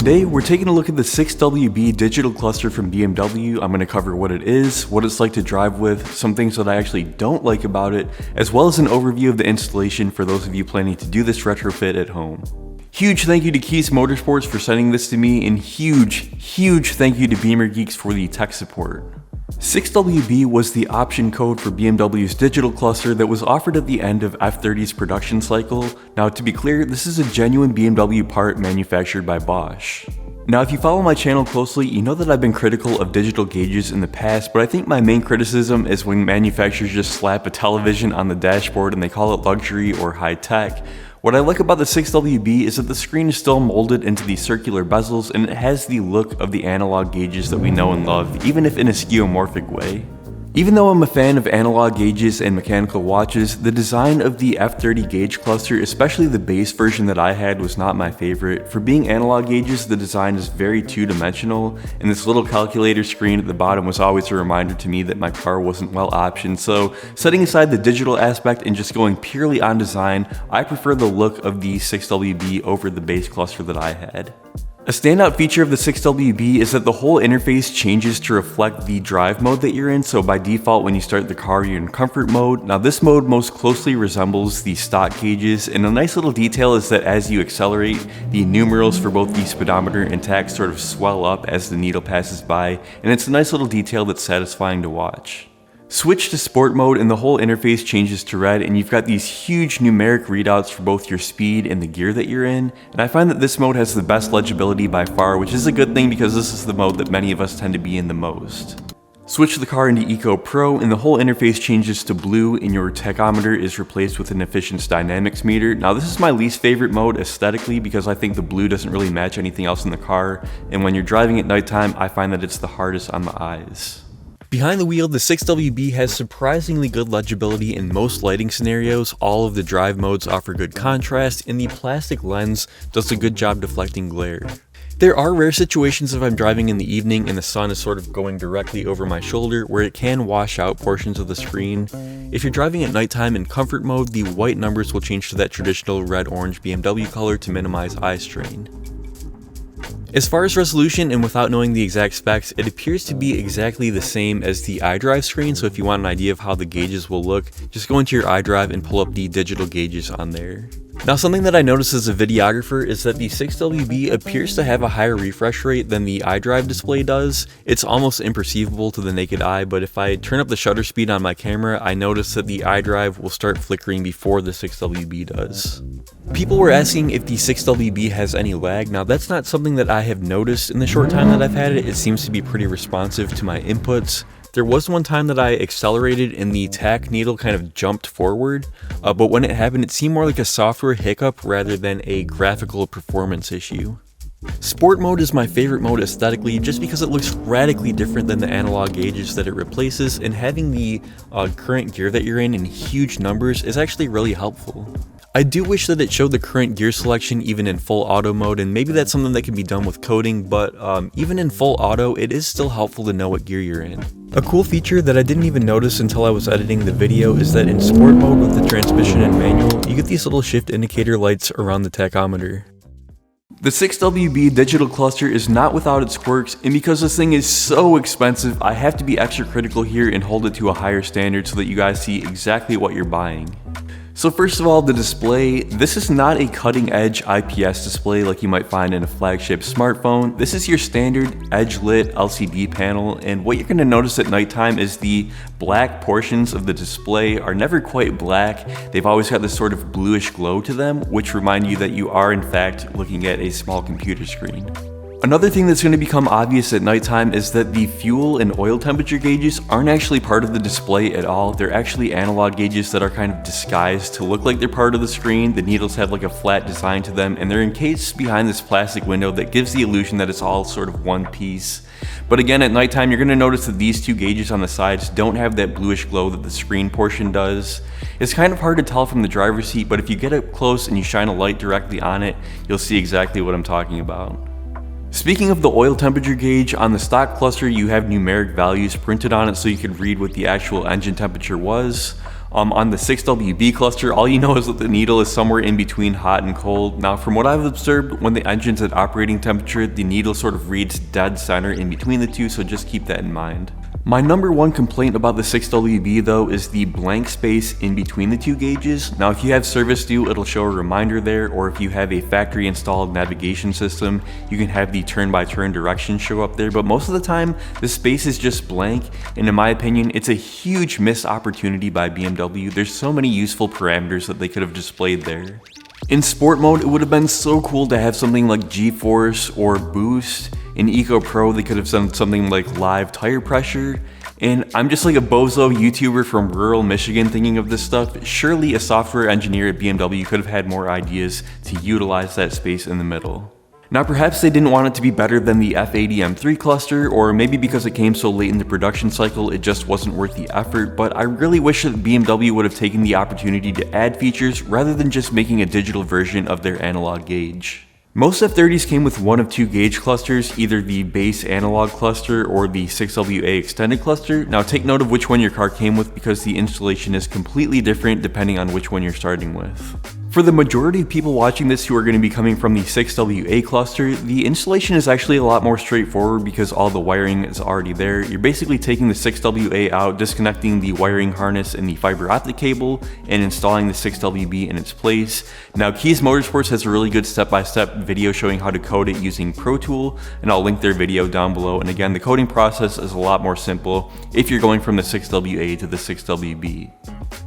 Today, we're taking a look at the 6WB digital cluster from BMW. I'm going to cover what it is, what it's like to drive with, some things that I actually don't like about it, as well as an overview of the installation for those of you planning to do this retrofit at home. Huge thank you to Keys Motorsports for sending this to me, and huge thank you to Beamer Geeks for the tech support. 6WB was the option code for BMW's digital cluster that was offered at the end of F30's production cycle. Now, to be clear, this is a genuine BMW part manufactured by Bosch. Now, if you follow my channel closely, you know that I've been critical of digital gauges in the past, but I think my main criticism is when manufacturers just slap a television on the dashboard and they call it luxury or high tech. What I like about the 6WB is that the screen is still molded into these circular bezels and it has the look of the analog gauges that we know and love, even if in a skeuomorphic way. Even though I'm a fan of analog gauges and mechanical watches, the design of the F30 gauge cluster, especially the base version that I had, was not my favorite. For being analog gauges, the design is very two-dimensional, and this little calculator screen at the bottom was always a reminder to me that my car wasn't well optioned. So, setting aside the digital aspect and just going purely on design, I prefer the look of the 6WB over the base cluster that I had. A standout feature of the 6WB is that the whole interface changes to reflect the drive mode that you're in, so by default when you start the car you're in comfort mode. Now this mode most closely resembles the stock gauges, and a nice little detail is that as you accelerate, the numerals for both the speedometer and tach sort of swell up as the needle passes by, and it's a nice little detail that's satisfying to watch. Switch to sport mode and the whole interface changes to red, and you've got these huge numeric readouts for both your speed and the gear that you're in, and I find that this mode has the best legibility by far, which is a good thing because this is the mode that many of us tend to be in the most. Switch the car into Eco Pro and the whole interface changes to blue and your tachometer is replaced with an efficiency dynamics meter. Now this is my least favorite mode aesthetically because I think the blue doesn't really match anything else in the car, and when you're driving at nighttime I find that it's the hardest on the eyes. Behind the wheel, the 6WB has surprisingly good legibility in most lighting scenarios, all of the drive modes offer good contrast, and the plastic lens does a good job deflecting glare. There are rare situations if I'm driving in the evening and the sun is sort of going directly over my shoulder where it can wash out portions of the screen. If you're driving at nighttime in comfort mode, the white numbers will change to that traditional red-orange BMW color to minimize eye strain. As far as resolution and without knowing the exact specs, it appears to be exactly the same as the iDrive screen, so if you want an idea of how the gauges will look, just go into your iDrive and pull up the digital gauges on there. Now something that I noticed as a videographer is that the 6WB appears to have a higher refresh rate than the iDrive display does. It's almost imperceivable to the naked eye, but if I turn up the shutter speed on my camera, I notice that the iDrive will start flickering before the 6WB does. People were asking if the 6WB has any lag. Now that's not something that I have noticed in the short time that I've had it. It seems to be pretty responsive to my inputs. There was one time that I accelerated and the tach needle kind of jumped forward, but when it happened it seemed more like a software hiccup rather than a graphical performance issue. Sport mode is my favorite mode aesthetically just because it looks radically different than the analog gauges that it replaces, and having the current gear that you're in huge numbers is actually really helpful. I do wish that it showed the current gear selection even in full auto mode, and maybe that's something that can be done with coding, but even in full auto, it is still helpful to know what gear you're in. A cool feature that I didn't even notice until I was editing the video is that in sport mode with the transmission and manual, you get these little shift indicator lights around the tachometer. The 6WB digital cluster is not without its quirks, and because this thing is so expensive, I have to be extra critical here and hold it to a higher standard so that you guys see exactly what you're buying. So first of all, the display. This is not a cutting-edge IPS display like you might find in a flagship smartphone. This is your standard edge-lit LCD panel, and what you're going to notice at nighttime is the black portions of the display are never quite black. They've always got this sort of bluish glow to them, which remind you that you are in fact looking at a small computer screen. Another thing that's going to become obvious at nighttime is that the fuel and oil temperature gauges aren't actually part of the display at all. They're actually analog gauges that are kind of disguised to look like they're part of the screen. The needles have like a flat design to them, and they're encased behind this plastic window that gives the illusion that it's all sort of one piece. But again, at nighttime, you're going to notice that these two gauges on the sides don't have that bluish glow that the screen portion does. It's kind of hard to tell from the driver's seat, but if you get up close and you shine a light directly on it, you'll see exactly what I'm talking about. Speaking of the oil temperature gauge, on the stock cluster you have numeric values printed on it so you can read what the actual engine temperature was. On the 6WB cluster, all you know is that the needle is somewhere in between hot and cold. Now, from what I've observed, when the engine's at operating temperature, the needle sort of reads dead center in between the two, so just keep that in mind. My number one complaint about the 6WB though is the blank space in between the two gauges. Now, if you have service due, it'll show a reminder there, or if you have a factory installed navigation system, you can have the turn-by-turn directions show up there, but most of the time, the space is just blank, and in my opinion, it's a huge missed opportunity by BMW. There's so many useful parameters that they could have displayed there. In sport mode, it would have been so cool to have something like G-Force or Boost. In Eco Pro, they could have done something like live tire pressure. And I'm just like a bozo YouTuber from rural Michigan thinking of this stuff. Surely a software engineer at BMW could have had more ideas to utilize that space in the middle. Now, perhaps they didn't want it to be better than the F80 M3 cluster, or maybe because it came so late in the production cycle, it just wasn't worth the effort, but I really wish that BMW would have taken the opportunity to add features rather than just making a digital version of their analog gauge. Most F30s came with one of two gauge clusters, either the base analog cluster or the 6WA extended cluster. Now, take note of which one your car came with because the installation is completely different depending on which one you're starting with. For the majority of people watching this who are going to be coming from the 6WA cluster, the installation is actually a lot more straightforward because all the wiring is already there. You're basically taking the 6WA out, disconnecting the wiring harness and the fiber optic cable, and installing the 6WB in its place. Now, Keys Motorsports has a really good step-by-step video showing how to code it using Pro Tool, and I'll link their video down below. And again, the coding process is a lot more simple if you're going from the 6WA to the 6WB.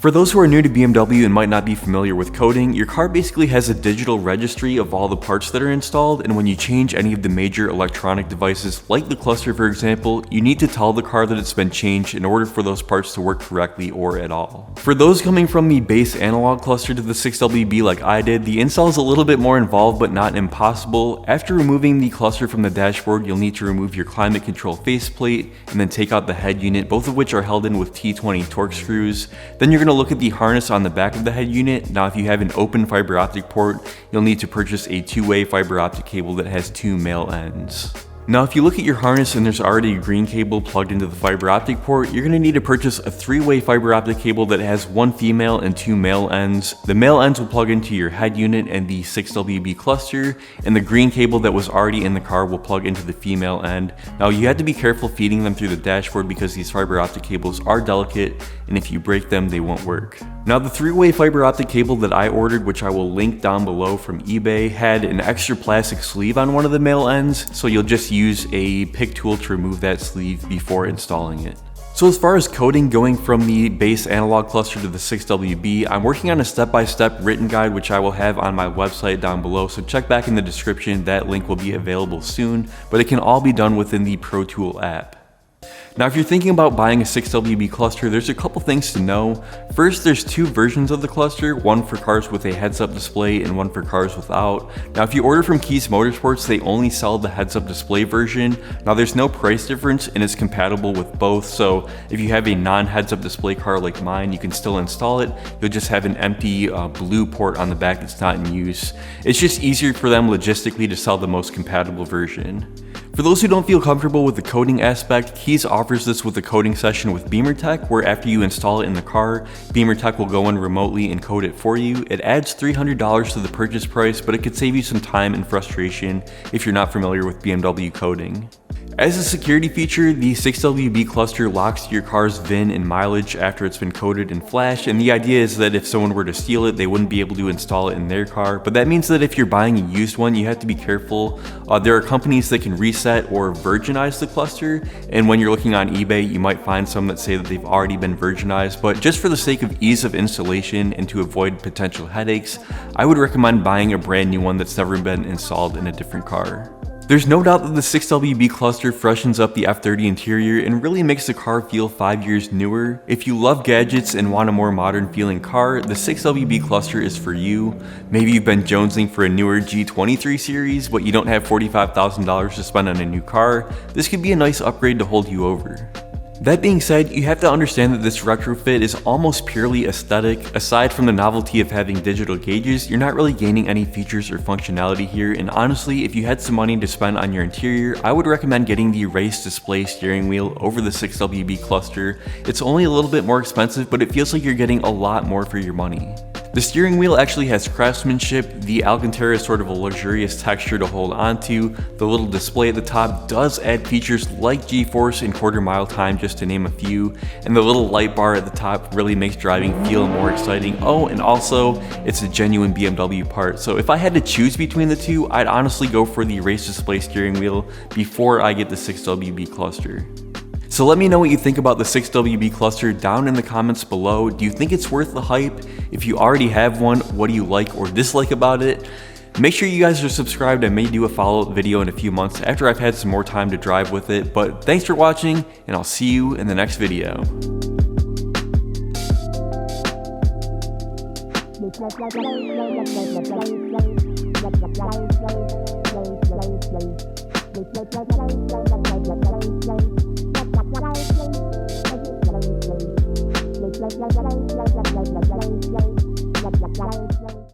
For those who are new to BMW and might not be familiar with coding, your car basically has a digital registry of all the parts that are installed, and when you change any of the major electronic devices, like the cluster for example, you need to tell the car that it's been changed in order for those parts to work correctly or at all. For those coming from the base analog cluster to the 6WB like I did, the install is a little bit more involved but not impossible. After removing the cluster from the dashboard, you'll need to remove your climate control faceplate and then take out the head unit, both of which are held in with T20 torque screws. Then you're going to look at the harness on the back of the head unit. Now, if you have an open fiber optic port, you'll need to purchase a two-way fiber optic cable that has two male ends. Now, if you look at your harness and there's already a green cable plugged into the fiber optic port, you're going to need to purchase a three-way fiber optic cable that has one female and two male ends. The male ends will plug into your head unit and the 6WB cluster, and the green cable that was already in the car will plug into the female end. Now, you have to be careful feeding them through the dashboard because these fiber optic cables are delicate, and if you break them, they won't work. Now, the three-way fiber optic cable that I ordered, which I will link down below from eBay, had an extra plastic sleeve on one of the male ends, so you'll just use a pick tool to remove that sleeve before installing it. So as far as coding going from the base analog cluster to the 6WB, I'm working on a step-by-step written guide which I will have on my website down below, so check back in the description, that link will be available soon, but it can all be done within the Pro Tool app. Now, if you're thinking about buying a 6WB cluster, there's a couple things to know. First, there's two versions of the cluster, one for cars with a heads-up display and one for cars without. Now, if you order from Keys Motorsports, they only sell the heads-up display version. Now, there's no price difference and it's compatible with both, so if you have a non-heads-up display car like mine, you can still install it. You'll just have an empty blue port on the back that's not in use. It's just easier for them logistically to sell the most compatible version. For those who don't feel comfortable with the coding aspect, Keys offers this with a coding session with BeamerTech, where after you install it in the car, BeamerTech will go in remotely and code it for you. It adds $300 to the purchase price, but it could save you some time and frustration if you're not familiar with BMW coding. As a security feature, the 6WB cluster locks to your car's VIN and mileage after it's been coded in Flash, and the idea is that if someone were to steal it, they wouldn't be able to install it in their car. But that means that if you're buying a used one, you have to be careful. There are companies that can reset or virginize the cluster, and when you're looking on eBay, you might find some that say that they've already been virginized, but just for the sake of ease of installation and to avoid potential headaches, I would recommend buying a brand new one that's never been installed in a different car. There's no doubt that the 6WB cluster freshens up the F30 interior and really makes the car feel 5 years newer. If you love gadgets and want a more modern feeling car, the 6WB cluster is for you. Maybe you've been jonesing for a newer G23 series, but you don't have $45,000 to spend on a new car. This could be a nice upgrade to hold you over. That being said, you have to understand that this retrofit is almost purely aesthetic. Aside from the novelty of having digital gauges, you're not really gaining any features or functionality here, and honestly, if you had some money to spend on your interior, I would recommend getting the raised display steering wheel over the 6WB cluster. It's only a little bit more expensive, but it feels like you're getting a lot more for your money. The steering wheel actually has craftsmanship, the Alcantara is sort of a luxurious texture to hold onto, the little display at the top does add features like G-force and quarter-mile time, just to name a few, and the little light bar at the top really makes driving feel more exciting. Oh, and also, it's a genuine BMW part, so if I had to choose between the two, I'd honestly go for the raised display steering wheel before I get the 6WB cluster. So let me know what you think about the 6WB cluster down in the comments below. Do you think it's worth the hype? If you already have one, what do you like or dislike about it? Make sure you guys are subscribed. I may do a follow-up video in a few months after I've had some more time to drive with it. But thanks for watching, and I'll see you in the next video.